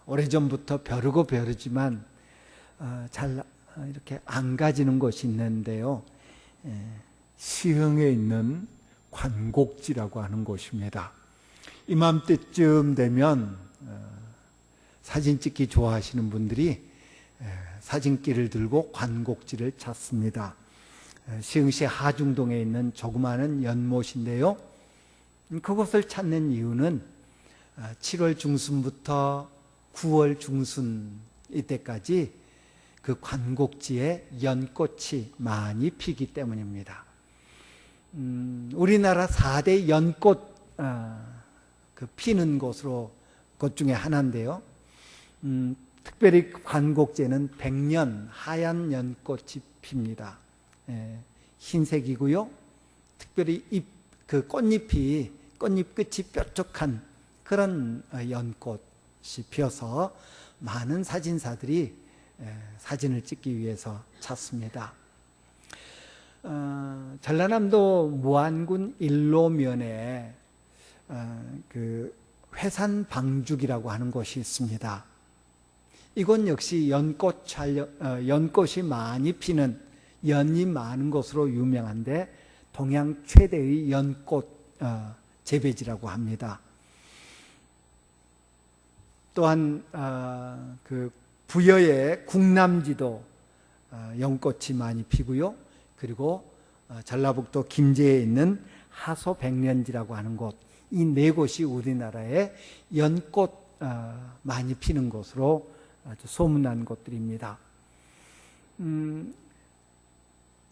오래전부터 벼르고 벼르지만 잘 이렇게 안 가지는 곳이 있는데요. 시흥에 있는 관곡지라고 하는 곳입니다. 이맘때쯤 되면 사진 찍기 좋아하시는 분들이 사진기를 들고 관곡지를 찾습니다. 시흥시 하중동에 있는 조그마한 연못인데요. 그곳을 찾는 이유는 7월 중순부터 9월 중순 이때까지 그 관곡지에 연꽃이 많이 피기 때문입니다. 우리나라 4대 연꽃 그 피는 곳으로 곳 중에 하나인데요. 특별히 관곡지에는 백년 하얀 연꽃이 핍니다. 흰색이고요. 특별히 그 꽃잎 끝이 뾰족한 그런 연꽃이 피어서 많은 사진사들이 사진을 찍기 위해서 찾습니다. 전라남도 무안군 일로면에 그 회산방죽이라고 하는 곳이 있습니다. 이곳 역시 연꽃이 많이 피는 연이 많은 곳으로 유명한데 동양 최대의 연꽃 재배지라고 합니다. 또한 그 부여의 국남지도 연꽃이 많이 피고요. 그리고 전라북도 김제에 있는 하소백년지라고 하는 곳, 이 네 곳이 우리나라에 연꽃 많이 피는 곳으로 아주 소문난 곳들입니다.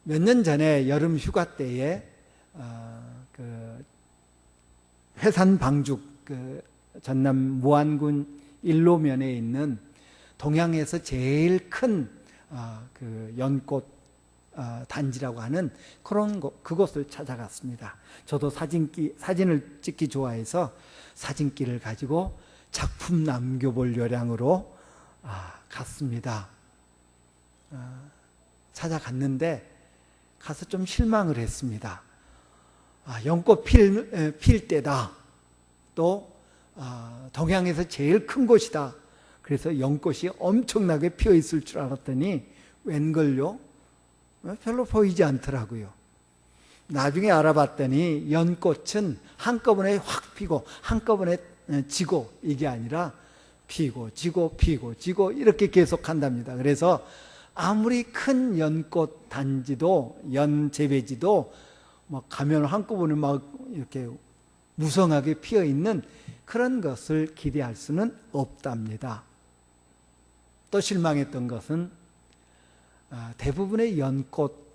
몇 년 전에 여름 휴가 때에 그 회산방죽 그 전남 무안군 일로면에 있는 동양에서 제일 큰 그 연꽃 단지라고 하는 그런 그곳을 찾아갔습니다. 저도 사진을 찍기 좋아해서 사진기를 가지고 작품 남겨볼 요량으로 갔습니다. 찾아갔는데 가서 좀 실망을 했습니다. 연꽃 필 때다. 또 동양에서 제일 큰 곳이다. 그래서 연꽃이 엄청나게 피어 있을 줄 알았더니 웬걸요? 별로 보이지 않더라고요. 나중에 알아봤더니 연꽃은 한꺼번에 확 피고 한꺼번에 지고 이게 아니라 피고 지고 피고 지고 이렇게 계속 한답니다. 그래서 아무리 큰 연꽃 단지도 연 재배지도 막 가면 한꺼번에 막 이렇게 무성하게 피어 있는 그런 것을 기대할 수는 없답니다. 또 실망했던 것은 대부분의 연꽃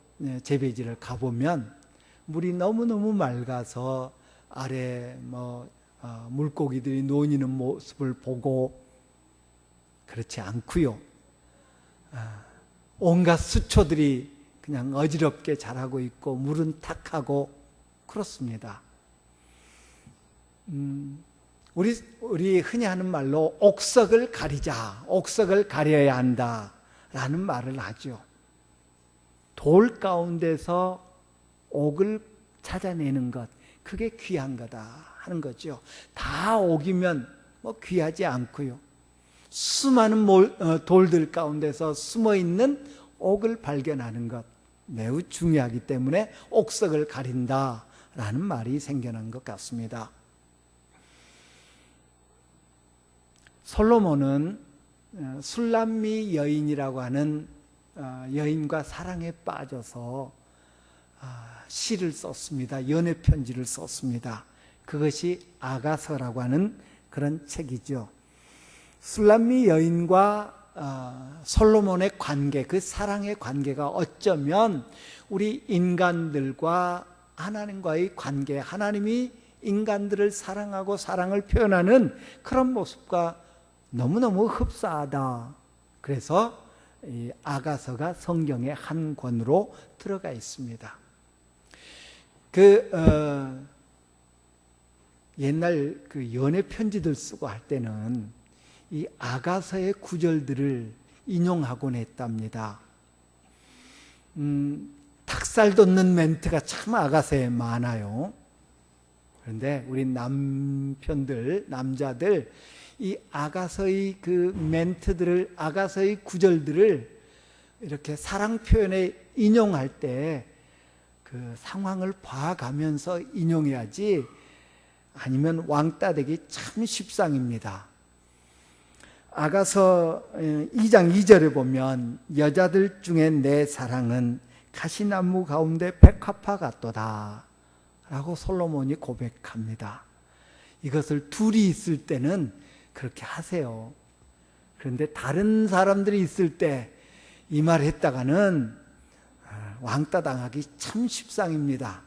재배지를 가보면 물이 너무너무 맑아서 아래 물고기들이 노니는 모습을 보고 그렇지 않고요. 온갖 수초들이 그냥 어지럽게 자라고 있고 물은 탁하고 그렇습니다. 우리 흔히 하는 말로 옥석을 가리자, 옥석을 가려야 한다라는 말을 하죠. 돌 가운데서 옥을 찾아내는 것, 그게 귀한 거다 하는 거죠. 다 옥이면 귀하지 않고요. 수많은 돌들 가운데서 숨어있는 옥을 발견하는 것, 매우 중요하기 때문에 옥석을 가린다라는 말이 생겨난 것 같습니다. 솔로몬은 술람미 여인이라고 하는 여인과 사랑에 빠져서 시를 썼습니다. 연애 편지를 썼습니다. 그것이 아가서라고 하는 그런 책이죠. 술람미 여인과 솔로몬의 관계, 그 사랑의 관계가 어쩌면 우리 인간들과 하나님과의 관계, 하나님이 인간들을 사랑하고 사랑을 표현하는 그런 모습과 너무너무 흡사하다. 그래서 이 아가서가 성경의 한 권으로 들어가 있습니다. 옛날 그 연애 편지들 쓰고 할 때는 이 아가서의 구절들을 인용하곤 했답니다. 탁살 돋는 멘트가 참 아가서에 많아요. 그런데 우리 남편들, 남자들 이 아가서의 그 멘트들을, 아가서의 구절들을 이렇게 사랑 표현에 인용할 때 그 상황을 봐가면서 인용해야지, 아니면 왕따 되기 참 십상입니다. 아가서 2장 2절에 보면 여자들 중에 내 사랑은 가시나무 가운데 백합화 같도다 라고 솔로몬이 고백합니다. 이것을 둘이 있을 때는 그렇게 하세요. 그런데 다른 사람들이 있을 때 이 말 했다가는 왕따 당하기 참 십상입니다.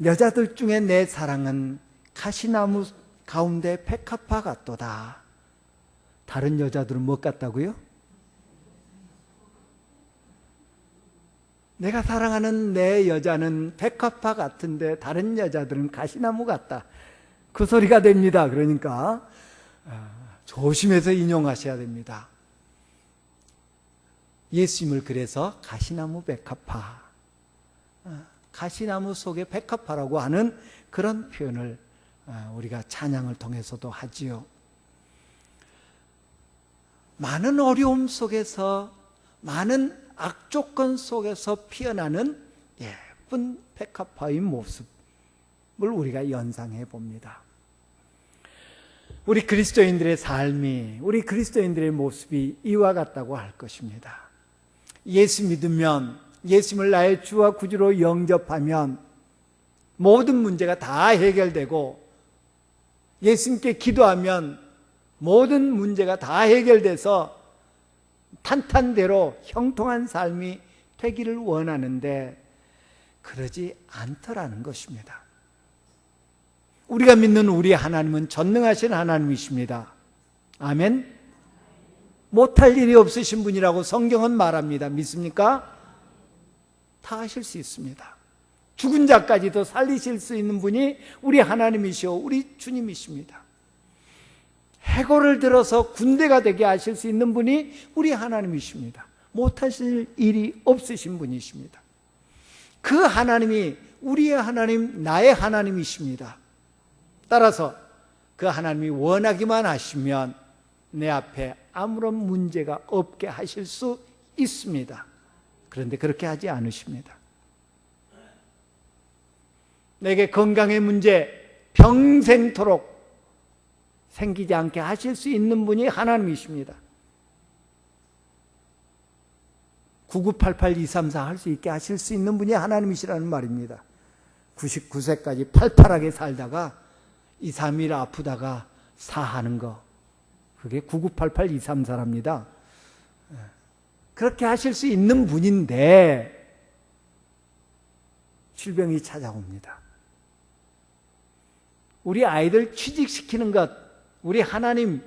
여자들 중에 내 사랑은 가시나무 가운데 백합화 같도다. 다른 여자들은 뭐 같다고요? 내가 사랑하는 내 여자는 백합화 같은데 다른 여자들은 가시나무 같다. 그 소리가 됩니다. 그러니까 조심해서 인용하셔야 됩니다. 예수님을 그래서 가시나무 백합화, 가시나무 속에 백합화라고 하는 그런 표현을 우리가 찬양을 통해서도 하지요. 많은 어려움 속에서, 많은 악조건 속에서 피어나는 예쁜 백합화의 모습을 우리가 연상해 봅니다. 우리 그리스도인들의 삶이, 우리 그리스도인들의 모습이 이와 같다고 할 것입니다. 예수 믿으면, 예수님을 나의 주와 구주로 영접하면 모든 문제가 다 해결되고, 예수님께 기도하면 모든 문제가 다 해결돼서 탄탄대로 형통한 삶이 되기를 원하는데 그러지 않더라는 것입니다. 우리가 믿는 우리 하나님은 전능하신 하나님이십니다. 아멘. 못할 일이 없으신 분이라고 성경은 말합니다. 믿습니까? 다 하실 수 있습니다. 죽은 자까지도 살리실 수 있는 분이 우리 하나님이시오, 우리 주님이십니다. 해골을 들어서 군대가 되게 하실 수 있는 분이 우리 하나님이십니다. 못하실 일이 없으신 분이십니다. 그 하나님이 우리의 하나님, 나의 하나님이십니다. 따라서 그 하나님이 원하기만 하시면 내 앞에 아무런 문제가 없게 하실 수 있습니다. 그런데 그렇게 하지 않으십니다. 내게 건강의 문제 평생토록 생기지 않게 하실 수 있는 분이 하나님이십니다. 9988-234 할 수 있게 하실 수 있는 분이 하나님이시라는 말입니다. 99세까지 팔팔하게 살다가 2, 3일 아프다가 사하는 거, 그게 9988-234랍니다. 그렇게 하실 수 있는 분인데 질병이 찾아옵니다. 우리 아이들 취직시키는 것, 우리 하나님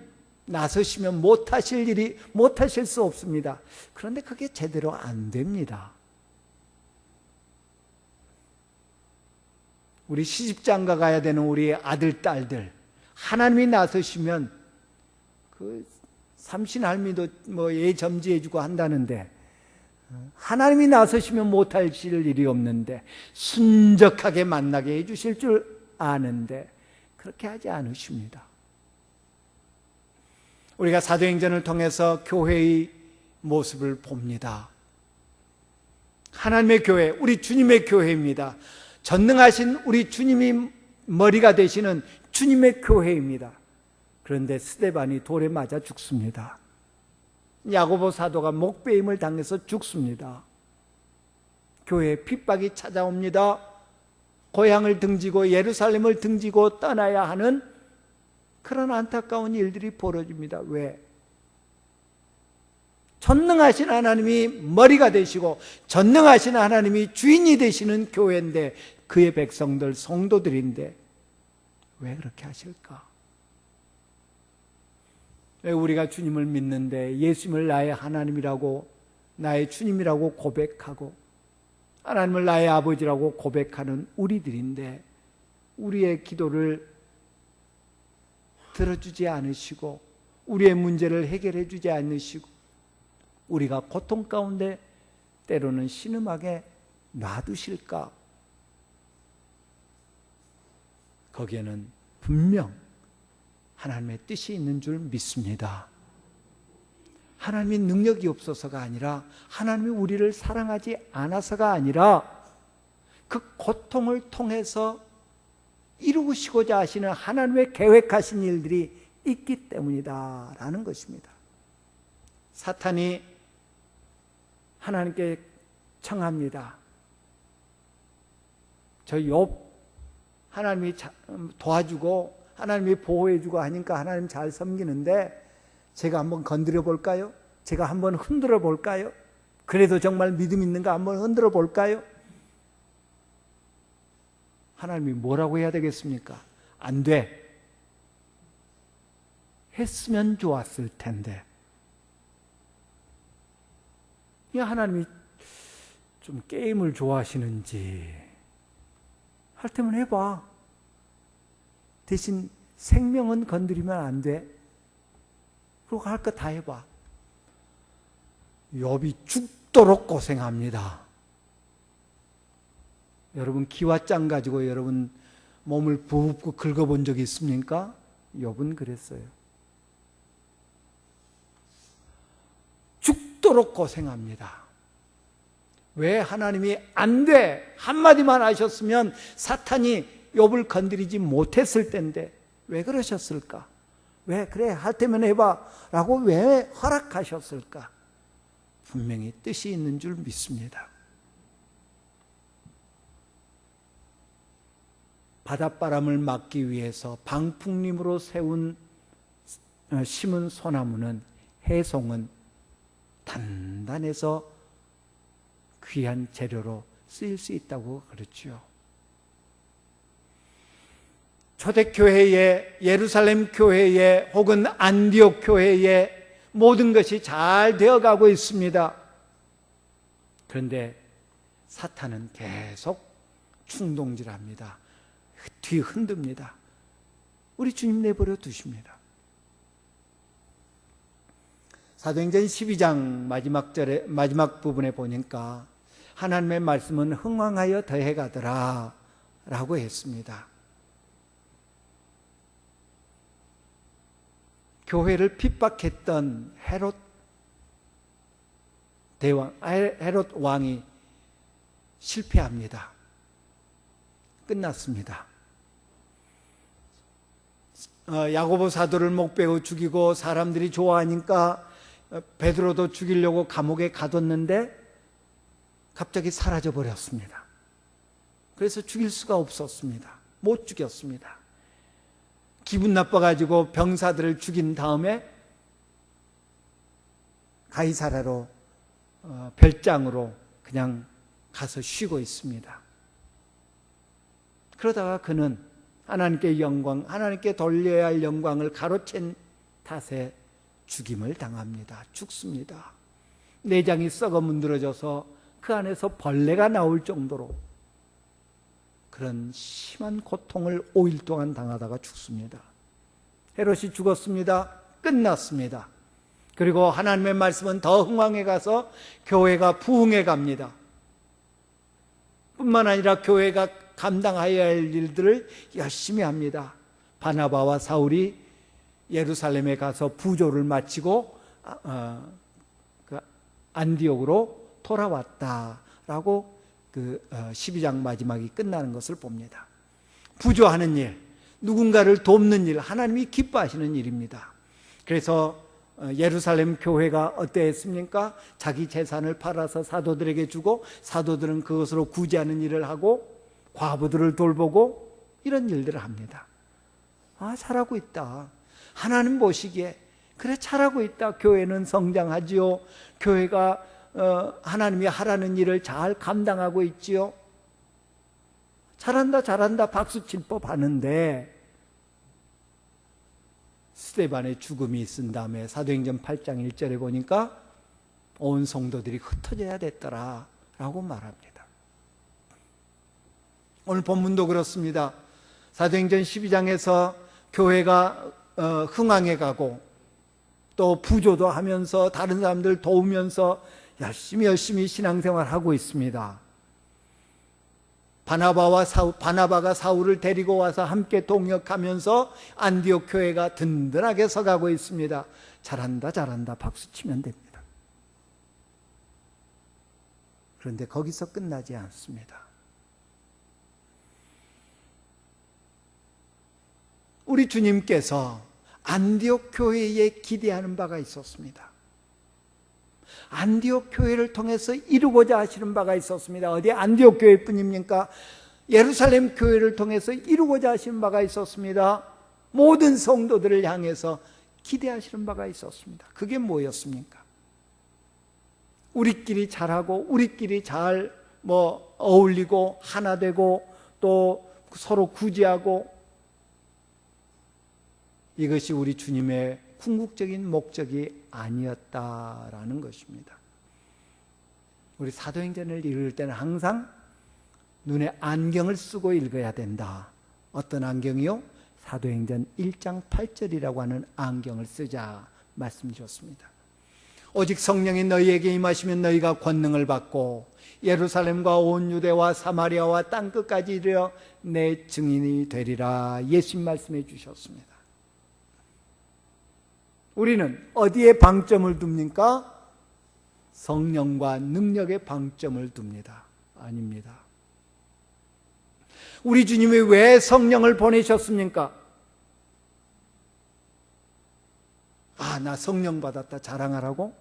나서시면 못하실 수 없습니다. 그런데 그게 제대로 안 됩니다. 우리 시집장가 가야 되는 우리 아들, 딸들, 하나님이 나서시면 그 삼신할미도 뭐 예점지해주고 한다는데, 하나님이 나서시면 못하실 일이 없는데, 순적하게 만나게 해주실 줄 아는데 그렇게 하지 않으십니다. 우리가 사도행전을 통해서 교회의 모습을 봅니다. 하나님의 교회, 우리 주님의 교회입니다. 전능하신 우리 주님이 머리가 되시는 주님의 교회입니다. 그런데 스데반이 돌에 맞아 죽습니다. 야고보 사도가 목베임을 당해서 죽습니다. 교회에 핍박이 찾아옵니다. 고향을 등지고 예루살렘을 등지고 떠나야 하는 그런 안타까운 일들이 벌어집니다. 왜? 전능하신 하나님이 머리가 되시고 전능하신 하나님이 주인이 되시는 교회인데, 그의 백성들, 성도들인데 왜 그렇게 하실까? 왜 우리가 주님을 믿는데 예수님을 나의 하나님이라고, 나의 주님이라고 고백하고 하나님을 나의 아버지라고 고백하는 우리들인데 우리의 기도를 들어주지 않으시고 우리의 문제를 해결해 주지 않으시고 우리가 고통 가운데 때로는 신음하게 놔두실까? 거기에는 분명 하나님의 뜻이 있는 줄 믿습니다. 하나님의 능력이 없어서가 아니라, 하나님이 우리를 사랑하지 않아서가 아니라, 그 고통을 통해서 이루시고자 하시는 하나님의 계획하신 일들이 있기 때문이다라는 것입니다. 사탄이 하나님께 청합니다. 저 욥 하나님이 도와주고 하나님이 보호해주고 하니까 하나님 잘 섬기는데 제가 한번 건드려 볼까요? 제가 한번 흔들어 볼까요? 그래도 정말 믿음 있는가 한번 흔들어 볼까요? 하나님이 뭐라고 해야 되겠습니까? 안 돼. 했으면 좋았을 텐데. 하나님이 좀 게임을 좋아하시는지 할 때면 해봐. 대신 생명은 건드리면 안 돼. 그리고 할 거 다 해봐. 욥이 죽도록 고생합니다. 여러분 기와장 가지고 여러분 몸을 부흡고 긁어본 적이 있습니까? 욥은 그랬어요. 죽도록 고생합니다. 왜 하나님이 안 돼! 한마디만 하셨으면 사탄이 욥을 건드리지 못했을 텐데 왜 그러셨을까? 왜 그래 할 때면 해봐 라고 왜 허락하셨을까? 분명히 뜻이 있는 줄 믿습니다. 바닷바람을 막기 위해서 방풍림으로 심은 소나무는, 해송은 단단해서 귀한 재료로 쓰일 수 있다고 그랬죠. 초대교회에, 예루살렘 교회에, 혹은 안디옥 교회에 모든 것이 잘 되어가고 있습니다. 그런데 사탄은 계속 충동질합니다. 뒤 흔듭니다. 우리 주님 내버려 두십니다. 사도행전 12장 마지막 부분에 보니까 하나님의 말씀은 흥왕하여 더해가더라 라고 했습니다. 교회를 핍박했던 헤롯 왕이 실패합니다. 끝났습니다. 야고보 사도를 목베고 죽이고 사람들이 좋아하니까 베드로도 죽이려고 감옥에 가뒀는데 갑자기 사라져 버렸습니다. 그래서 죽일 수가 없었습니다. 못 죽였습니다. 기분 나빠가지고 병사들을 죽인 다음에 가이사라로 별장으로 그냥 가서 쉬고 있습니다. 그러다가 그는 하나님께 하나님께 돌려야 할 영광을 가로챈 탓에 죽임을 당합니다. 죽습니다. 내장이 썩어 문드러져서 그 안에서 벌레가 나올 정도로 그런 심한 고통을 5일 동안 당하다가 죽습니다. 헤롯이 죽었습니다. 끝났습니다. 그리고 하나님의 말씀은 더 흥왕해 가서 교회가 부흥해 갑니다. 뿐만 아니라 교회가 감당해야 할 일들을 열심히 합니다. 바나바와 사울이 예루살렘에 가서 부조를 마치고 안디옥으로 돌아왔다라고 12장 마지막이 끝나는 것을 봅니다. 부조하는 일, 누군가를 돕는 일, 하나님이 기뻐하시는 일입니다. 그래서 예루살렘 교회가 어떠했습니까? 자기 재산을 팔아서 사도들에게 주고 사도들은 그것으로 구제하는 일을 하고 과부들을 돌보고 이런 일들을 합니다. 잘하고 있다. 하나님 보시기에 그래 잘하고 있다. 교회는 성장하지요. 교회가 하나님이 하라는 일을 잘 감당하고 있지요. 잘한다 박수칠 법하는데 스데반의 죽음이 있은 다음에 사도행전 8장 1절에 보니까 온 성도들이 흩어져야 됐더라 라고 말합니다. 오늘 본문도 그렇습니다. 사도행전 12장에서 교회가 흥왕해 가고 또 부조도 하면서 다른 사람들 도우면서 열심히 신앙생활하고 있습니다. 바나바가 사울을 데리고 와서 함께 동역하면서 안디옥 교회가 든든하게 서가고 있습니다. 잘한다 잘한다 박수 치면 됩니다. 그런데 거기서 끝나지 않습니다. 우리 주님께서 안디옥 교회에 기대하는 바가 있었습니다. 안디옥 교회를 통해서 이루고자 하시는 바가 있었습니다. 어디 안디옥 교회뿐입니까? 예루살렘 교회를 통해서 이루고자 하시는 바가 있었습니다. 모든 성도들을 향해서 기대하시는 바가 있었습니다. 그게 뭐였습니까? 우리끼리 잘하고 우리끼리 잘 어울리고 하나 되고 또 서로 구제하고, 이것이 우리 주님의 궁극적인 목적이 아니었다라는 것입니다. 우리 사도행전을 읽을 때는 항상 눈에 안경을 쓰고 읽어야 된다. 어떤 안경이요? 사도행전 1장 8절이라고 하는 안경을 쓰자 말씀 주셨습니다. 오직 성령이 너희에게 임하시면 너희가 권능을 받고 예루살렘과 온 유대와 사마리아와 땅끝까지 이르러 내 증인이 되리라. 예수님 말씀해 주셨습니다. 우리는 어디에 방점을 둡니까? 성령과 능력에 방점을 둡니다. 아닙니다. 우리 주님이 왜 성령을 보내셨습니까? 나 성령 받았다 자랑하라고?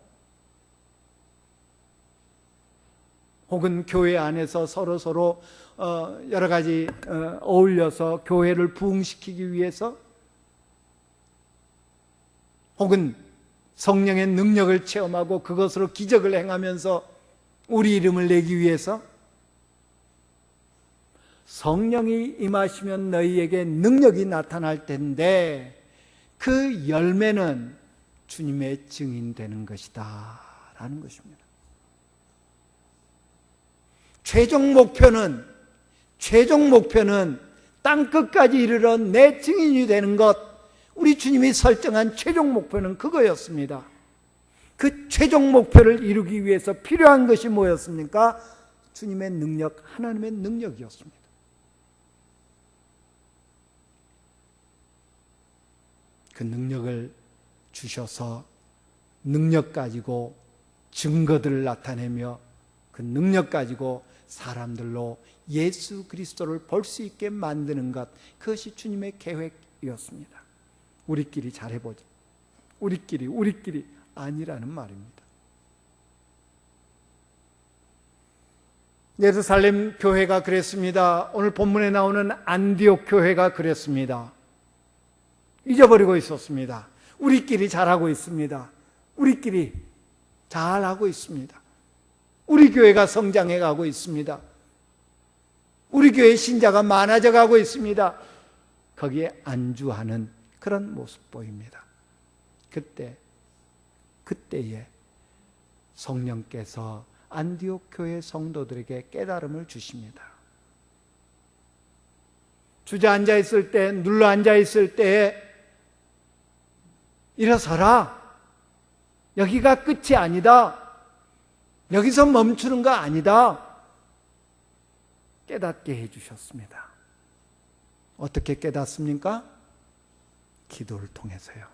혹은 교회 안에서 서로 여러 가지 어울려서 교회를 부흥시키기 위해서, 혹은 성령의 능력을 체험하고 그것으로 기적을 행하면서 우리 이름을 내기 위해서? 성령이 임하시면 너희에게 능력이 나타날 텐데 그 열매는 주님의 증인되는 것이다 라는 것입니다. 최종 목표는 땅끝까지 이르러 내 증인이 되는 것, 우리 주님이 설정한 최종 목표는 그거였습니다. 그 최종 목표를 이루기 위해서 필요한 것이 뭐였습니까? 주님의 능력, 하나님의 능력이었습니다. 그 능력을 주셔서 능력 가지고 증거들을 나타내며 그 능력 가지고 사람들로 예수 그리스도를 볼 수 있게 만드는 것, 그것이 주님의 계획이었습니다. 우리끼리 잘해보자. 우리끼리 아니라는 말입니다. 예루살렘 교회가 그랬습니다. 오늘 본문에 나오는 안디옥 교회가 그랬습니다. 잊어버리고 있었습니다. 우리끼리 잘하고 있습니다. 우리끼리 잘하고 있습니다. 우리 교회가 성장해 가고 있습니다. 우리 교회 신자가 많아져 가고 있습니다. 거기에 안주하는 그런 모습 보입니다. 그때에 성령께서 안디옥 교회 성도들에게 깨달음을 주십니다. 주저앉아 있을 때, 눌러 앉아 있을 때에 일어서라. 여기가 끝이 아니다. 여기서 멈추는 거 아니다. 깨닫게 해주셨습니다. 어떻게 깨닫습니까? 기도를 통해서요.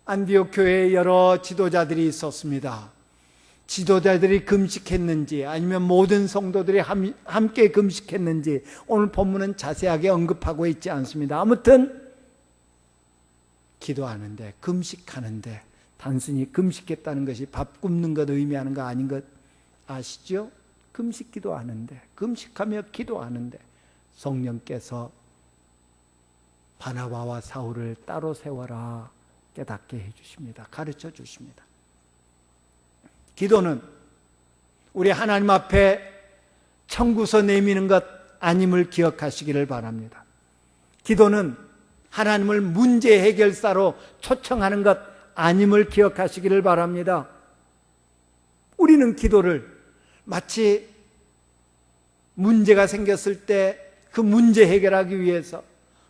안디옥 교회에 여러 지도자들이 있었습니다. 지도자들이 금식했는지 아니면 모든 성도들이 함께 금식했는지 오늘 본문은 자세하게 언급하고 있지 않습니다. 아무튼 기도하는데, 금식하는데, 단순히 금식했다는 것이 밥 굶는 것 의미하는 거 아닌 것 아시죠? 금식 기도하는데, 금식하며 기도하는데 성령께서 바나바와 사울을 따로 세워라 깨닫게 해주십니다. 가르쳐 주십니다. 기도는 우리 하나님 앞에 청구서 내미는 것 아님을 기억하시기를 바랍니다. 기도는 하나님을 문제 해결사로 초청하는 것 아님을 기억하시기를 바랍니다. 우리는 기도를 마치 문제가 생겼을 때 그 문제 해결하기 위해서,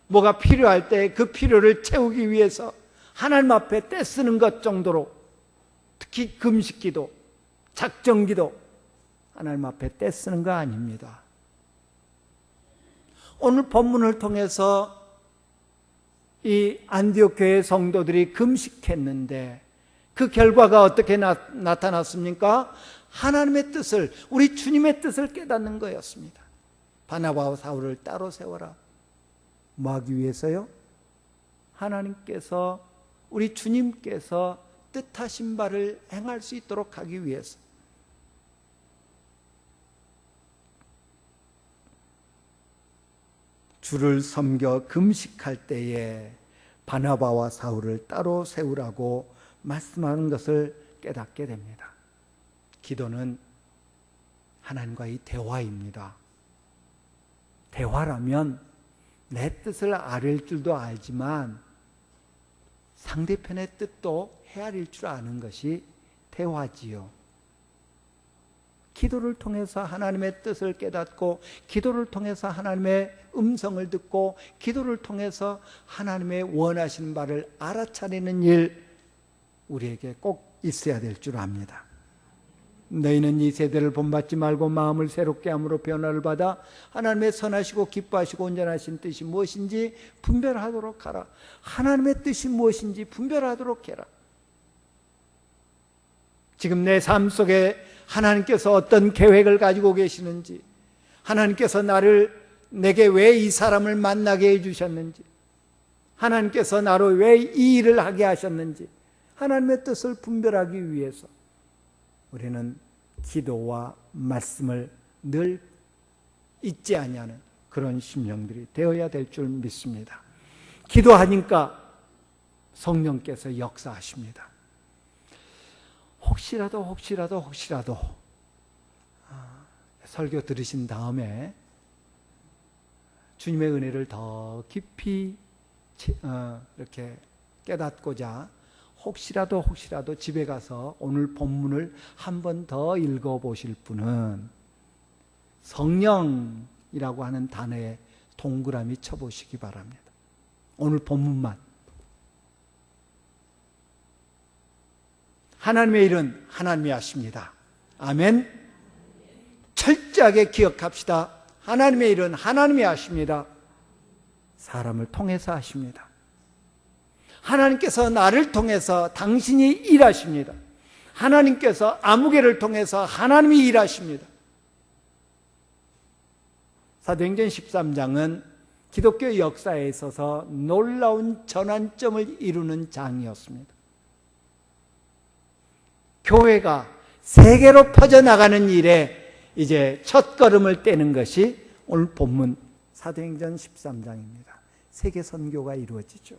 뭐가 필요할 때 그 필요를 채우기 위해서 하나님 앞에 떼쓰는 것 정도로, 특히 금식기도, 작정기도, 하나님 앞에 떼쓰는 거 아닙니다. 오늘 본문을 통해서 이 안디옥 교회 성도들이 금식했는데 그 결과가 어떻게 나타났습니까? 하나님의 뜻을, 우리 주님의 뜻을 깨닫는 거였습니다. 바나바와 사울을 따로 세워라. 뭐 하기 위해서요? 하나님께서, 우리 주님께서 뜻하신 바를 행할 수 있도록 하기 위해서. 주를 섬겨 금식할 때에 바나바와 사울을 따로 세우라고 말씀하는 것을 깨닫게 됩니다. 기도는 하나님과의 대화입니다. 대화라면 내 뜻을 아릴 줄도 알지만 상대편의 뜻도 헤아릴 줄 아는 것이 대화지요. 기도를 통해서 하나님의 뜻을 깨닫고, 기도를 통해서 하나님의 음성을 듣고, 기도를 통해서 하나님의 원하시는 바를 알아차리는 일, 우리에게 꼭 있어야 될 줄 압니다. 너희는 이 세대를 본받지 말고 마음을 새롭게 함으로 변화를 받아 하나님의 선하시고 기뻐하시고 온전하신 뜻이 무엇인지 분별하도록 하라. 하나님의 뜻이 무엇인지 분별하도록 해라. 지금 내 삶 속에 하나님께서 어떤 계획을 가지고 계시는지, 하나님께서 내게 왜 이 사람을 만나게 해주셨는지, 하나님께서 나로 왜 이 일을 하게 하셨는지, 하나님의 뜻을 분별하기 위해서 우리는 기도와 말씀을 늘 잊지 아니하는 그런 심령들이 되어야 될 줄 믿습니다. 기도하니까 성령께서 역사하십니다. 혹시라도 설교 들으신 다음에 주님의 은혜를 더 깊이 이렇게 깨닫고자 혹시라도 집에 가서 오늘 본문을 한 번 더 읽어보실 분은 성령이라고 하는 단어에 동그라미 쳐보시기 바랍니다. 오늘 본문만. 하나님의 일은 하나님이 하십니다. 아멘. 철저하게 기억합시다. 하나님의 일은 하나님이 하십니다. 사람을 통해서 하십니다. 하나님께서 나를 통해서 당신이 일하십니다. 하나님께서 아무개를 통해서 하나님이 일하십니다. 사도행전 13장은 기독교 역사에 있어서 놀라운 전환점을 이루는 장이었습니다. 교회가 세계로 퍼져나가는 일에 이제 첫걸음을 떼는 것이 오늘 본문 사도행전 13장입니다. 세계 선교가 이루어지죠.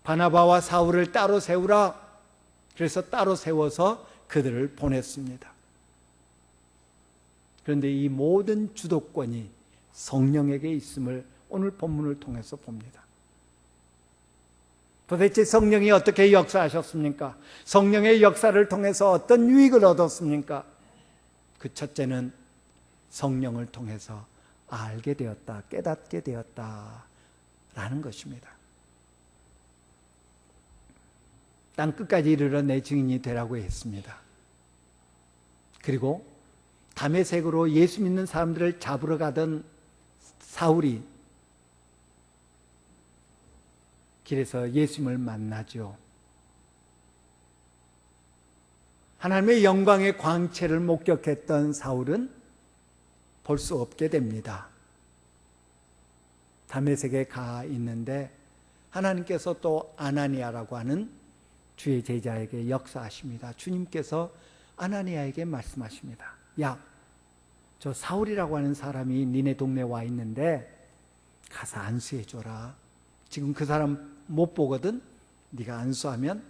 바나바와 사울을 따로 세우라. 그래서 따로 세워서 그들을 보냈습니다. 그런데 이 모든 주도권이 성령에게 있음을 오늘 본문을 통해서 봅니다. 도대체 성령이 어떻게 역사하셨습니까? 성령의 역사를 통해서 어떤 유익을 얻었습니까? 그 첫째는 성령을 통해서 알게 되었다, 깨닫게 되었다라는 것입니다. 땅 끝까지 이르러 내 증인이 되라고 했습니다. 그리고 다메섹으로 예수 믿는 사람들을 잡으러 가던 사울이 길에서 예수님을 만나죠. 하나님의 영광의 광채를 목격했던 사울은 볼 수 없게 됩니다. 다메섹에 가 있는데 하나님께서 또 아나니아라고 하는 주의 제자에게 역사하십니다. 주님께서 아나니아에게 말씀하십니다. 야, 저 사울이라고 하는 사람이 니네 동네에 와 있는데 가서 안수해줘라. 지금 그 사람 못 보거든. 네가 안수하면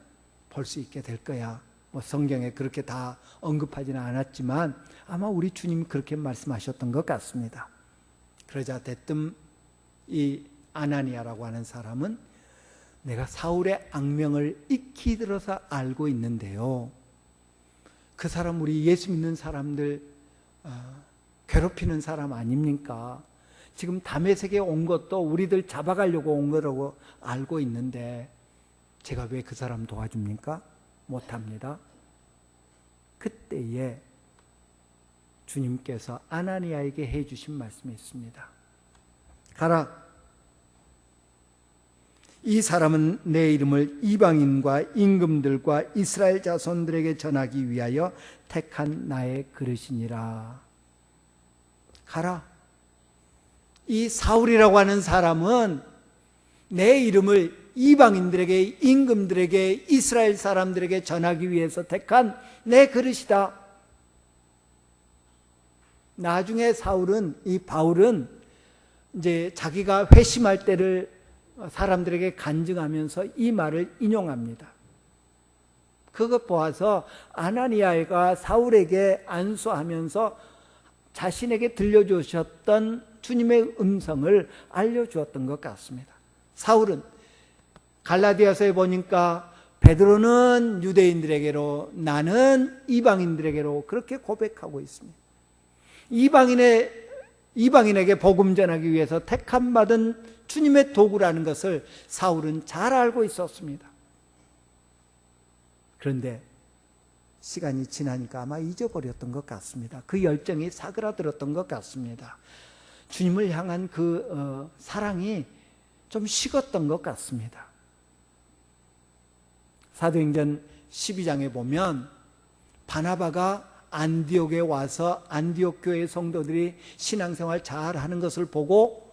볼 수 있게 될 거야. 뭐 성경에 그렇게 다 언급하지는 않았지만 아마 우리 주님이 그렇게 말씀하셨던 것 같습니다. 그러자 대뜸 이 아나니아라고 하는 사람은 내가 사울의 악명을 익히 들어서 알고 있는데요. 그 사람 우리 예수 믿는 사람들 괴롭히는 사람 아닙니까? 지금 다메섹에 온 것도 우리들 잡아가려고 온 거라고 알고 있는데 제가 왜 그 사람 도와줍니까? 못합니다. 그때에 주님께서 아나니아에게 해주신 말씀이 있습니다. 가라. 이 사람은 내 이름을 이방인과 임금들과 이스라엘 자손들에게 전하기 위하여 택한 나의 그릇이니라. 가라. 이 사울이라고 하는 사람은 내 이름을 이방인들에게, 임금들에게, 이스라엘 사람들에게 전하기 위해서 택한 내 그릇이다. 나중에 바울은 이제 자기가 회심할 때를 사람들에게 간증하면서 이 말을 인용합니다. 그것 보아서 아나니아가 사울에게 안수하면서 자신에게 들려주셨던 주님의 음성을 알려주었던 것 같습니다. 사울은 갈라디아서에 보니까 베드로는 유대인들에게로, 나는 이방인들에게로 그렇게 고백하고 있습니다. 이방인에게 복음 전하기 위해서 택함 받은 주님의 도구라는 것을 사울은 잘 알고 있었습니다. 그런데 시간이 지나니까 아마 잊어버렸던 것 같습니다. 그 열정이 사그라들었던 것 같습니다. 주님을 향한 그 사랑이 좀 식었던 것 같습니다. 사도행전 12장에 보면 바나바가 안디옥에 와서 안디옥 교회 성도들이 신앙생활 잘하는 것을 보고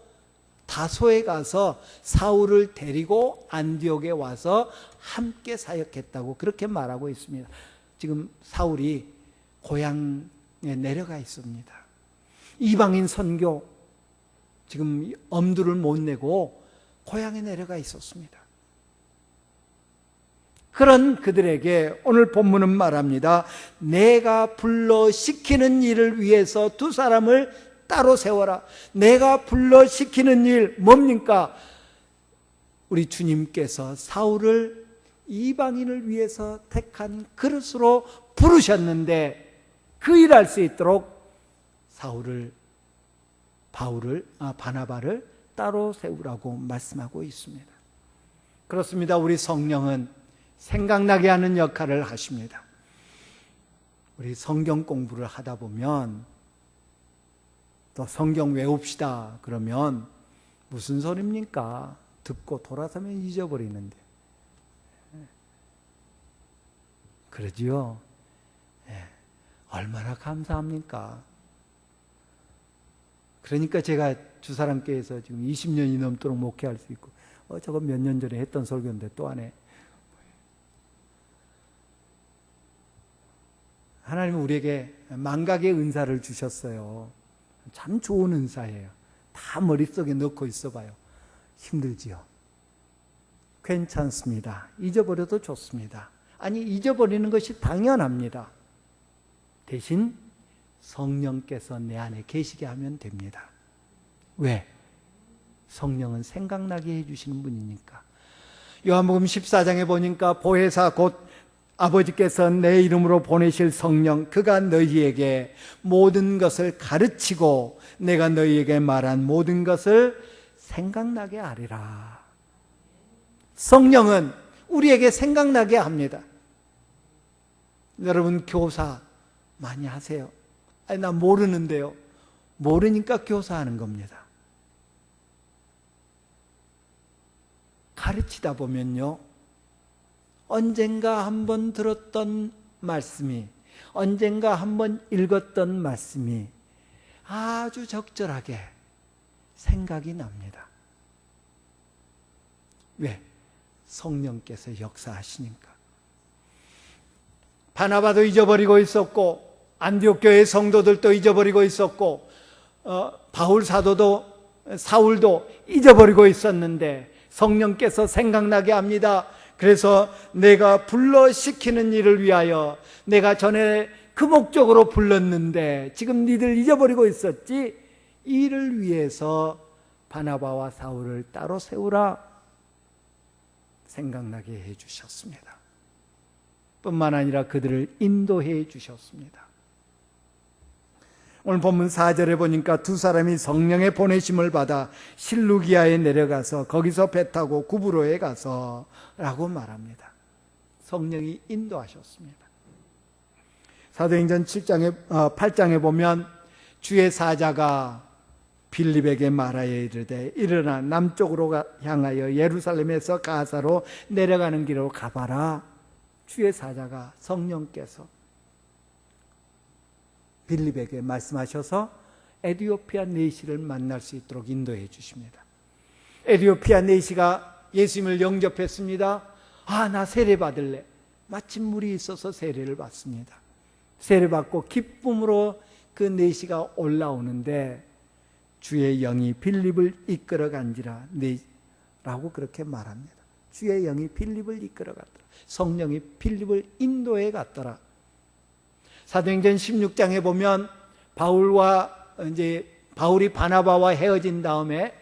다소에 가서 사울을 데리고 안디옥에 와서 함께 사역했다고 그렇게 말하고 있습니다. 지금 사울이 고향에 내려가 있습니다. 이방인 선교, 지금 엄두를 못 내고 고향에 내려가 있었습니다. 그런 그들에게 오늘 본문은 말합니다. 내가 불러 시키는 일을 위해서 두 사람을 따로 세워라. 내가 불러 시키는 일 뭡니까? 우리 주님께서 사울을 이방인을 위해서 택한 그릇으로 부르셨는데 그 일할 수 있도록 바나바를 따로 세우라고 말씀하고 있습니다. 그렇습니다. 우리 성령은 생각나게 하는 역할을 하십니다. 우리 성경 공부를 하다 보면 또 성경 외웁시다 그러면 무슨 소리입니까? 듣고 돌아서면 잊어버리는데. 그러지요? 얼마나 감사합니까? 그러니까 제가 주사람교회에서 지금 20년이 넘도록 목회할 수 있고 저거 몇 년 전에 했던 설교인데 또 안 해. 하나님은 우리에게 망각의 은사를 주셨어요. 참 좋은 은사예요. 다 머릿속에 넣고 있어봐요. 힘들지요? 괜찮습니다. 잊어버려도 좋습니다. 아니, 잊어버리는 것이 당연합니다. 대신 성령께서 내 안에 계시게 하면 됩니다. 왜? 성령은 생각나게 해주시는 분이니까. 요한복음 14장에 보니까 보혜사 곧 아버지께서 내 이름으로 보내실 성령, 그가 너희에게 모든 것을 가르치고 내가 너희에게 말한 모든 것을 생각나게 하리라. 성령은 우리에게 생각나게 합니다. 여러분 교사 많이 하세요? 아니, 나 모르는데요. 모르니까 교사하는 겁니다. 가르치다 보면요, 언젠가 한번 들었던 말씀이, 언젠가 한번 읽었던 말씀이 아주 적절하게 생각이 납니다. 왜? 성령께서 역사하시니까. 바나바도 잊어버리고 있었고, 안디옥 교회 성도들도 잊어버리고 있었고, 바울 사도도, 사울도 잊어버리고 있었는데 성령께서 생각나게 합니다. 그래서 내가 불러 시키는 일을 위하여, 내가 전에 그 목적으로 불렀는데 지금 니들 잊어버리고 있었지? 이를 위해서 바나바와 사울을 따로 세우라 생각나게 해주셨습니다. 뿐만 아니라 그들을 인도해 주셨습니다. 오늘 본문 4절에 보니까 두 사람이 성령의 보내심을 받아 실루기아에 내려가서 거기서 배 타고 구브로에 가서 라고 말합니다. 성령이 인도하셨습니다. 사도행전 8장에 보면 주의 사자가 빌립에게 말하여 이르되 일어나 남쪽으로 향하여 예루살렘에서 가사로 내려가는 길로 가봐라. 주의 사자가 성령께서 빌립에게 말씀하셔서 에디오피아 내시를 만날 수 있도록 인도해 주십니다. 에디오피아 내시가 예수님을 영접했습니다. 나 세례 받을래. 마침 물이 있어서 세례를 받습니다. 세례 받고 기쁨으로 그 내시가 올라오는데 주의 영이 빌립을 이끌어 간지라 라고 그렇게 말합니다. 주의 영이 빌립을 이끌어 갔더라. 성령이 빌립을 인도해 갔더라. 사도행전 16장에 보면 바울이 바나바와 헤어진 다음에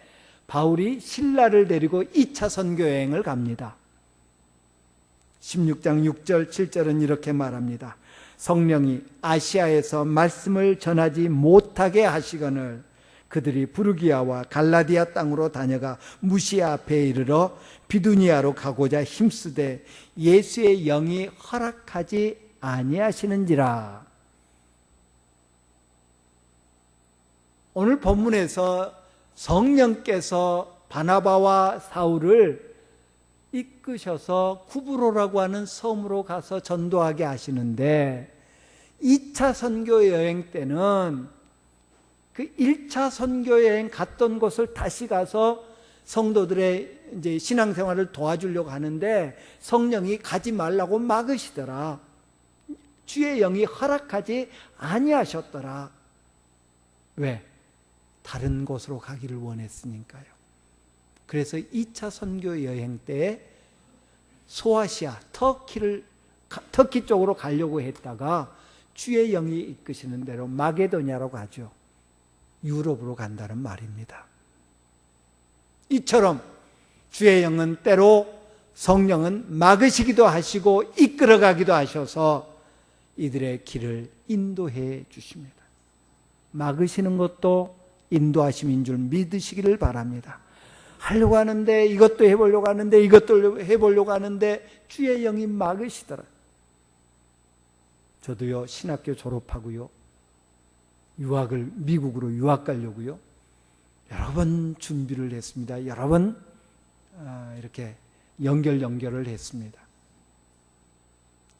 바울이 실라를 데리고 2차 선교 여행을 갑니다. 16장 6절 7절은 이렇게 말합니다. 성령이 아시아에서 말씀을 전하지 못하게 하시거늘 그들이 부르기아와 갈라디아 땅으로 다녀가 무시아 앞에 이르러 비두니아로 가고자 힘쓰되 예수의 영이 허락하지 아니하시는지라. 오늘 본문에서 성령께서 바나바와 사울을 이끄셔서 구브로라고 하는 섬으로 가서 전도하게 하시는데 2차 선교 여행 때는 그 1차 선교 여행 갔던 곳을 다시 가서 성도들의 이제 신앙생활을 도와주려고 하는데 성령이 가지 말라고 막으시더라. 주의 영이 허락하지 아니하셨더라. 왜? 다른 곳으로 가기를 원했으니까요. 그래서 2차 선교 여행 때 소아시아, 터키 쪽으로 가려고 했다가 주의 영이 이끄시는 대로 마게도냐로 가죠. 유럽으로 간다는 말입니다. 이처럼 주의 영은 때로 성령은 막으시기도 하시고 이끌어가기도 하셔서 이들의 길을 인도해 주십니다. 막으시는 것도 인도하심인 줄 믿으시기를 바랍니다. 하려고 하는데 이것도 해보려고 하는데 이것도 해보려고 하는데 주의 영이 막으시더라. 저도요 신학교 졸업하고요 유학을 미국으로 유학 가려고요 여러 번 준비를 했습니다. 여러 번 이렇게 연결을 했습니다.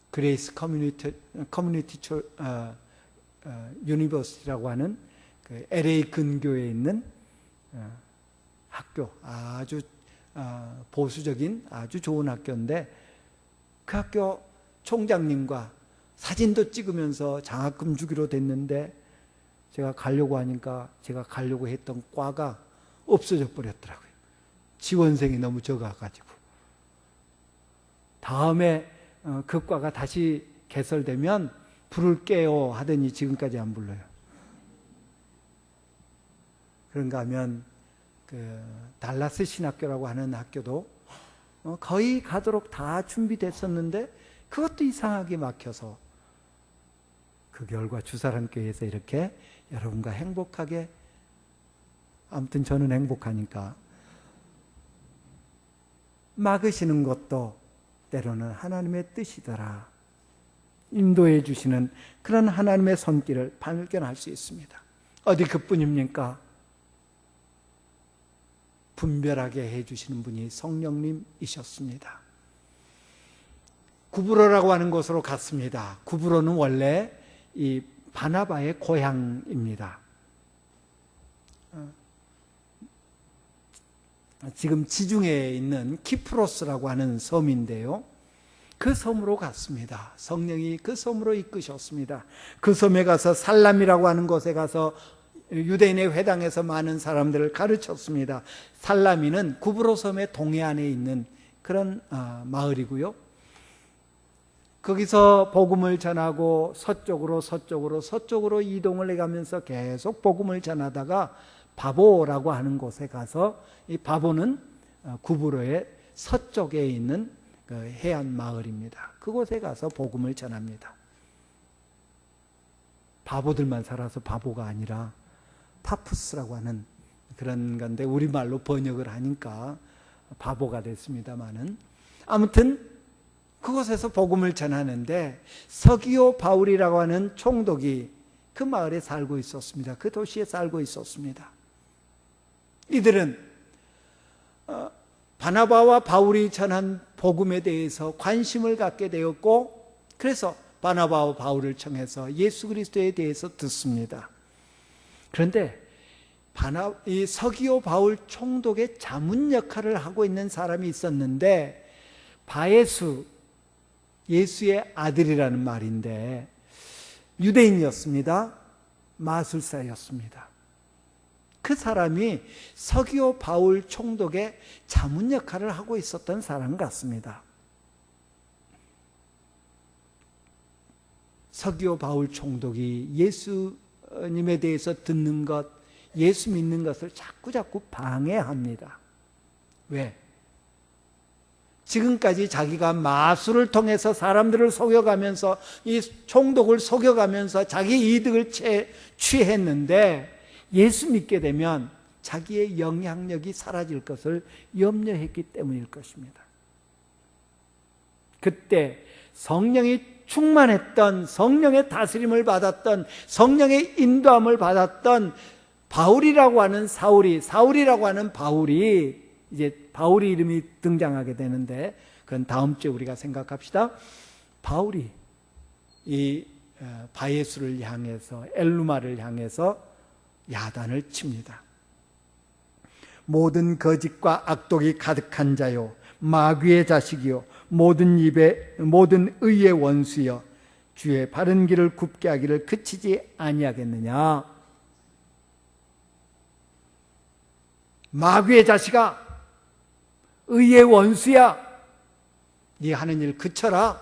그레이스 커뮤니티 유니버시티라고 하는 그 LA 근교에 있는 학교, 아주 보수적인 아주 좋은 학교인데 그 학교 총장님과 사진도 찍으면서 장학금 주기로 됐는데 제가 가려고 하니까 제가 가려고 했던 과가 없어져 버렸더라고요. 지원생이 너무 적어가지고. 다음에 그 과가 다시 개설되면 부를게요 하더니 지금까지 안 불러요. 그런가 하면 그 달라스 신학교라고 하는 학교도 거의 가도록 다 준비됐었는데 그것도 이상하게 막혀서 그 결과 주사랑교회에서 이렇게 여러분과 행복하게, 아무튼 저는 행복하니까, 막으시는 것도 때로는 하나님의 뜻이더라. 인도해 주시는 그런 하나님의 손길을 발견할 수 있습니다. 어디 그뿐입니까? 분별하게 해주시는 분이 성령님이셨습니다. 구브로라고 하는 곳으로 갔습니다. 구브로는 원래 이 바나바의 고향입니다. 지금 지중해에 있는 키프로스라고 하는 섬인데요. 그 섬으로 갔습니다. 성령이 그 섬으로 이끄셨습니다. 그 섬에 가서 살람이라고 하는 곳에 가서 유대인의 회당에서 많은 사람들을 가르쳤습니다. 살라미는 구브로 섬의 동해안에 있는 그런 마을이고요. 거기서 복음을 전하고 서쪽으로 이동을 해가면서 계속 복음을 전하다가 바보라고 하는 곳에 가서, 이 바보는 구브로의 서쪽에 있는 그 해안 마을입니다. 그곳에 가서 복음을 전합니다. 바보들만 살아서 바보가 아니라 파푸스라고 하는 그런 건데 우리말로 번역을 하니까 바보가 됐습니다마는, 아무튼 그곳에서 복음을 전하는데 서기오 바울이라고 하는 총독이 그 마을에 살고 있었습니다. 그 도시에 살고 있었습니다. 이들은 바나바와 바울이 전한 복음에 대해서 관심을 갖게 되었고, 그래서 바나바와 바울을 청해서 예수 그리스도에 대해서 듣습니다. 그런데 이 서기오 바울 총독의 자문 역할을 하고 있는 사람이 있었는데, 바예수, 예수의 아들이라는 말인데 유대인이었습니다. 마술사였습니다. 그 사람이 서기오 바울 총독의 자문 역할을 하고 있었던 사람 같습니다. 서기오 바울 총독이 예수님에 대해서 듣는 것, 예수 믿는 것을 자꾸 방해합니다. 왜? 지금까지 자기가 마술을 통해서 사람들을 속여가면서, 이 총독을 속여가면서 자기 이득을 취했는데, 예수 믿게 되면 자기의 영향력이 사라질 것을 염려했기 때문일 것입니다. 그때 성령이 충만했던, 성령의 다스림을 받았던, 성령의 인도함을 받았던 바울이라고 하는 사울이라고 하는 바울이, 이제 바울이 이름이 등장하게 되는데 그건 다음 주에 우리가 생각합시다. 바울이 이 바예수를 향해서, 엘루마를 향해서 야단을 칩니다. 모든 거짓과 악독이 가득한 자요, 마귀의 자식이요, 모든 의의 원수여, 주의 바른 길을 굽게 하기를 그치지 아니하겠느냐. 마귀의 자식아, 의의 원수야, 네 하는 일 그쳐라.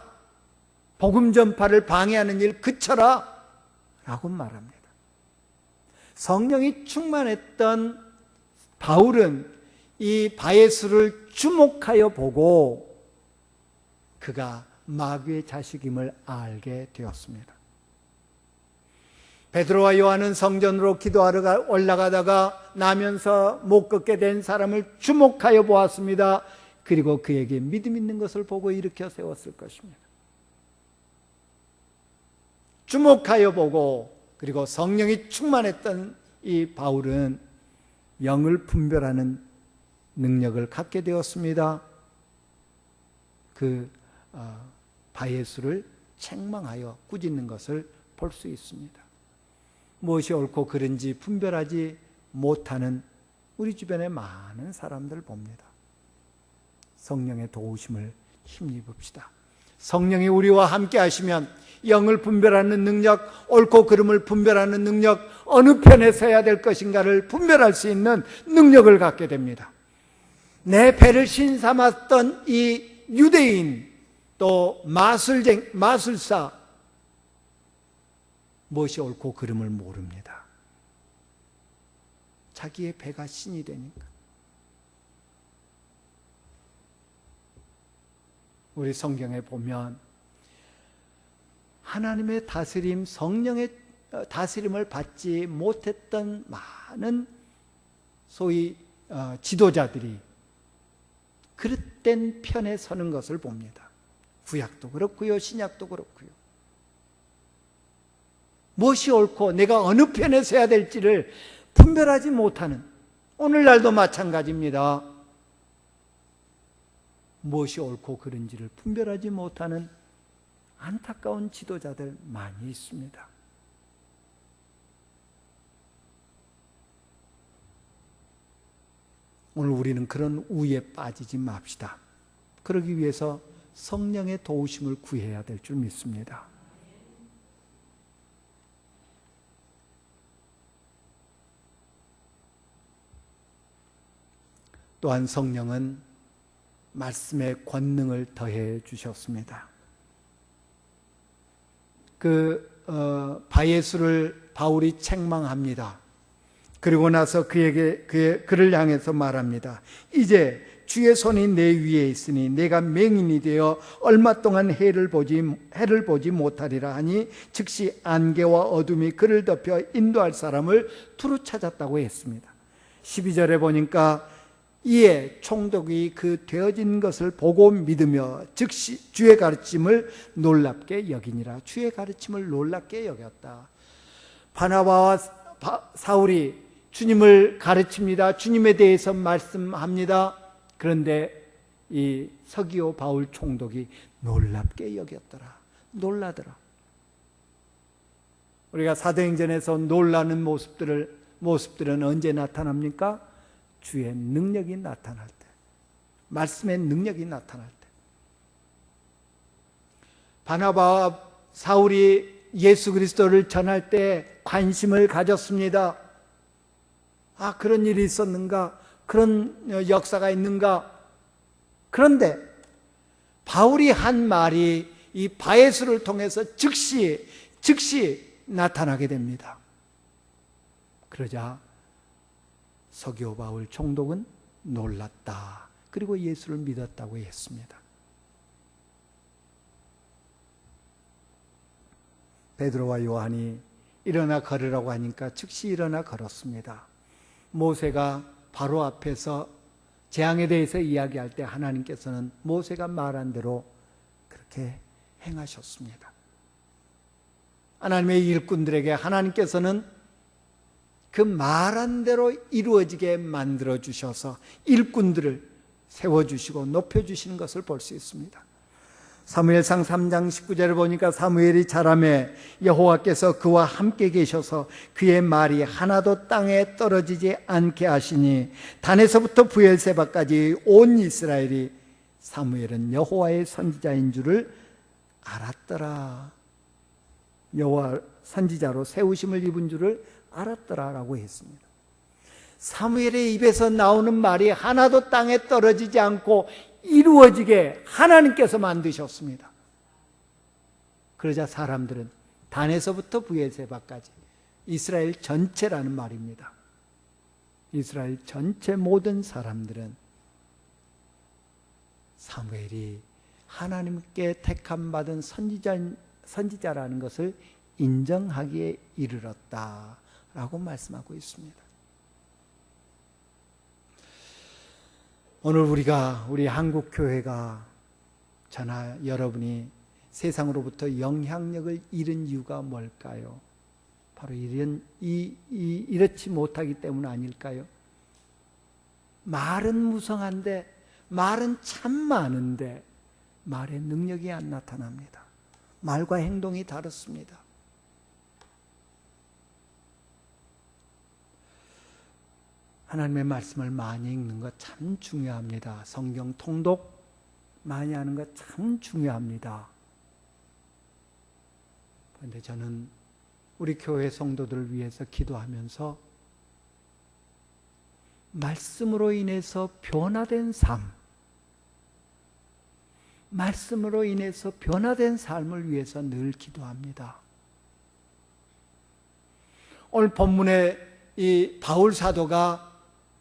복음 전파를 방해하는 일 그쳐라 라고 말합니다. 성령이 충만했던 바울은 이 바예수를 주목하여 보고 그가 마귀의 자식임을 알게 되었습니다. 베드로와 요한은 성전으로 기도하러 올라가다가 나면서 못 걷게 된 사람을 주목하여 보았습니다. 그리고 그에게 믿음 있는 것을 보고 일으켜 세웠을 것입니다. 주목하여 보고, 그리고 성령이 충만했던 이 바울은 영을 분별하는 능력을 갖게 되었습니다. 그 바예수를 책망하여 꾸짖는 것을 볼 수 있습니다. 무엇이 옳고 그른지 분별하지 못하는 우리 주변에 많은 사람들 봅니다. 성령의 도우심을 힘입읍시다. 성령이 우리와 함께 하시면 영을 분별하는 능력, 옳고 그름을 분별하는 능력, 어느 편에 서야 될 것인가를 분별할 수 있는 능력을 갖게 됩니다. 내 배를 신삼았던 이 유대인, 또 마술사, 무엇이 옳고 그름을 모릅니다. 자기의 배가 신이 되니까. 우리 성경에 보면 하나님의 다스림, 성령의 다스림을 받지 못했던 많은 소위 지도자들이 그릇된 편에 서는 것을 봅니다. 구약도 그렇고요, 신약도 그렇고요. 무엇이 옳고 내가 어느 편에 서야 될지를 분별하지 못하는, 오늘날도 마찬가지입니다. 무엇이 옳고 그른지를 분별하지 못하는 안타까운 지도자들 많이 있습니다. 오늘 우리는 그런 우에 빠지지 맙시다. 그러기 위해서 성령의 도우심을 구해야 될 줄 믿습니다. 또한 성령은 말씀의 권능을 더해 주셨습니다. 바예수를 바울이 책망합니다. 그리고 나서 그를 향해서 말합니다. 이제 주의 손이 내 위에 있으니 내가 맹인이 되어 얼마 동안 해를 보지 못하리라 하니 즉시 안개와 어둠이 그를 덮여 인도할 사람을 두루 찾았다고 했습니다. 12절에 보니까 이에 총독이 그 되어진 것을 보고 믿으며 즉시 주의 가르침을 놀랍게 여기니라. 주의 가르침을 놀랍게 여겼다. 바나바와 사울이 주님을 가르칩니다. 주님에 대해서 말씀합니다. 그런데 이 서기오 바울 총독이 놀랍게 여겼더라. 놀라더라. 우리가 사도행전에서 놀라는 모습들은 언제 나타납니까? 주의 능력이 나타날 때, 말씀의 능력이 나타날 때. 바나바와 사울이 예수 그리스도를 전할 때 관심을 가졌습니다. 아, 그런 일이 있었는가? 그런 역사가 있는가? 그런데 바울이 한 말이 이 바에수를 통해서 즉시 나타나게 됩니다. 그러자 서기오 바울 총독은 놀랐다. 그리고 예수를 믿었다고 했습니다. 베드로와 요한이 일어나 걸으라고 하니까 즉시 일어나 걸었습니다. 모세가 바로 앞에서 재앙에 대해서 이야기할 때 하나님께서는 모세가 말한 대로 그렇게 행하셨습니다. 하나님의 일꾼들에게 하나님께서는 그 말한 대로 이루어지게 만들어 주셔서 일꾼들을 세워주시고 높여주시는 것을 볼 수 있습니다. 사무엘상 3장 19절을 보니까 사무엘이 자라매 여호와께서 그와 함께 계셔서 그의 말이 하나도 땅에 떨어지지 않게 하시니 단에서부터 브엘세바까지 온 이스라엘이 사무엘은 여호와의 선지자인 줄을 알았더라. 여호와 선지자로 세우심을 입은 줄을 알았더라라고 했습니다. 사무엘의 입에서 나오는 말이 하나도 땅에 떨어지지 않고 이루어지게 하나님께서 만드셨습니다. 그러자 사람들은 단에서부터 브엘세바까지 이스라엘 전체라는 말입니다. 이스라엘 전체 모든 사람들은 사무엘이 하나님께 택함 받은 선지자라는 것을 인정하기에 이르렀다라고 말씀하고 있습니다. 오늘 우리 한국 교회가 저나 여러분이 세상으로부터 영향력을 잃은 이유가 뭘까요? 바로 이렇지 못하기 때문 아닐까요? 말은 무성한데, 말은 참 많은데 말의 능력이 안 나타납니다. 말과 행동이 다릅니다. 하나님의 말씀을 많이 읽는 것 참 중요합니다. 성경 통독 많이 하는 것 참 중요합니다. 그런데 저는 우리 교회 성도들을 위해서 기도하면서 말씀으로 인해서 변화된 삶, 말씀으로 인해서 변화된 삶을 위해서 늘 기도합니다. 오늘 본문에 이 바울 사도가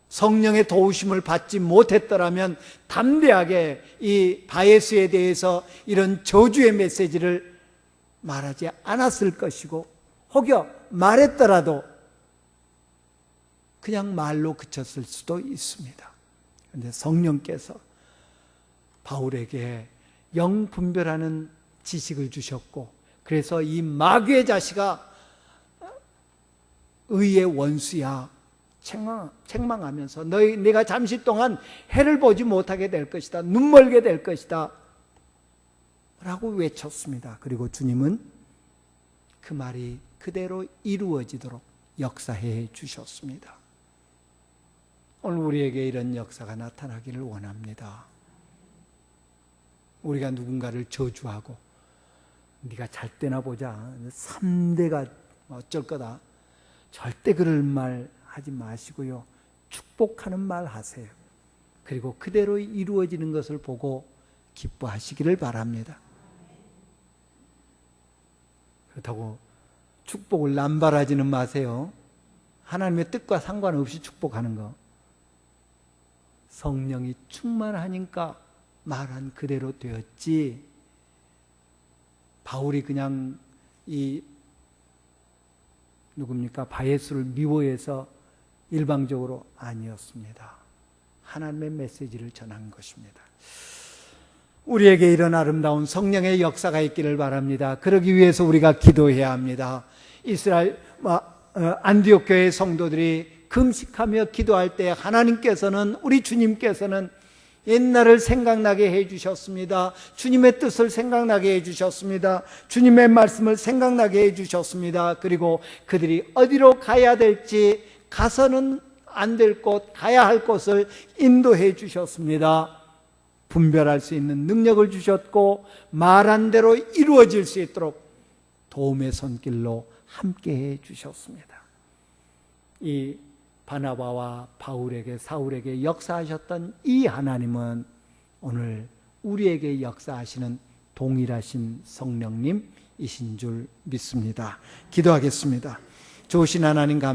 성령의 도우심을 받지 못했더라면 담대하게 이 바에스에 대해서 이런 저주의 메시지를 말하지 않았을 것이고, 혹여 말했더라도 그냥 말로 그쳤을 수도 있습니다. 그런데 성령께서 바울에게 영분별하는 지식을 주셨고, 그래서 이 마귀의 자식아 의의 원수야 책망하면서 내가 잠시 동안 해를 보지 못하게 될 것이다, 눈멀게 될 것이다 라고 외쳤습니다. 그리고 주님은 그 말이 그대로 이루어지도록 역사해 주셨습니다. 오늘 우리에게 이런 역사가 나타나기를 원합니다. 우리가 누군가를 저주하고 네가 잘 때나 보자, 3대가 어쩔 거다, 절대 그럴 말 하지 마시고요, 축복하는 말 하세요. 그리고 그대로 이루어지는 것을 보고 기뻐하시기를 바랍니다. 그렇다고 축복을 남발하지는 마세요. 하나님의 뜻과 상관없이 축복하는 거. 성령이 충만하니까 말한 그대로 되었지, 바울이 그냥 바에스를 미워해서 일방적으로 아니었습니다. 하나님의 메시지를 전한 것입니다. 우리에게 이런 아름다운 성령의 역사가 있기를 바랍니다. 그러기 위해서 우리가 기도해야 합니다. 이스라엘 안디옥 교회 성도들이 금식하며 기도할 때 하나님께서는, 우리 주님께서는 옛날을 생각나게 해주셨습니다. 주님의 뜻을 생각나게 해주셨습니다. 주님의 말씀을 생각나게 해주셨습니다. 그리고 그들이 어디로 가야 될지, 가서는 안 될 곳, 가야 할 곳을 인도해 주셨습니다. 분별할 수 있는 능력을 주셨고, 말한 대로 이루어질 수 있도록 도움의 손길로 함께해 주셨습니다. 이 바나바와 바울에게, 사울에게 역사하셨던 이 하나님은 오늘 우리에게 역사하시는 동일하신 성령님이신 줄 믿습니다. 기도하겠습니다. 좋으신 하나님,